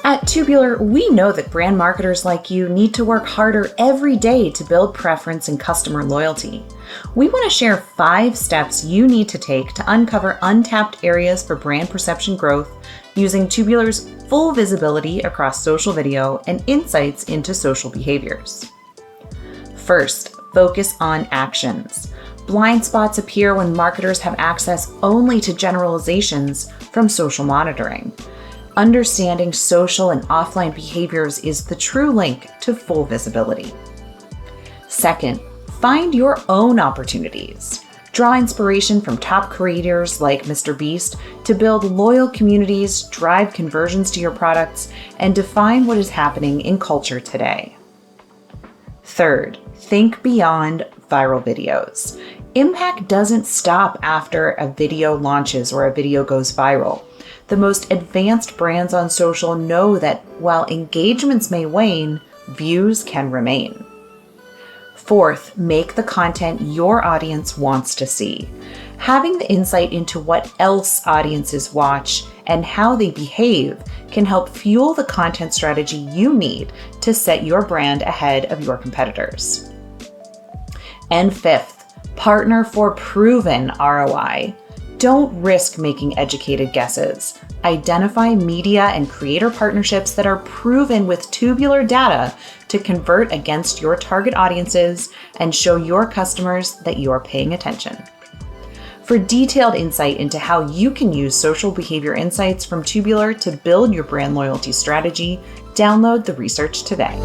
At Tubular, we know that brand marketers like you need to work harder every day to build preference and customer loyalty. We want to share 5 steps you need to take to uncover untapped areas for brand perception growth using Tubular's full visibility across social video and insights into social behaviors. First, focus on actions. Blind spots appear when marketers have access only to generalizations from social monitoring. Understanding social and offline behaviors is the true link to full visibility. Second, find your own opportunities. Draw inspiration from top creators like Mr. Beast to build loyal communities, drive conversions to your products, and define what is happening in culture today. Third, think beyond viral videos. Impact doesn't stop after a video launches or a video goes viral. The most advanced brands on social know that while engagements may wane, views can remain. Fourth, make the content your audience wants to see. Having the insight into what else audiences watch and how they behave can help fuel the content strategy you need to set your brand ahead of your competitors. And fifth, partner for proven ROI. Don't risk making educated guesses. Identify media and creator partnerships that are proven with Tubular data to convert against your target audiences and show your customers that you're paying attention. For detailed insight into how you can use social behavior insights from Tubular to build your brand loyalty strategy, download the research today.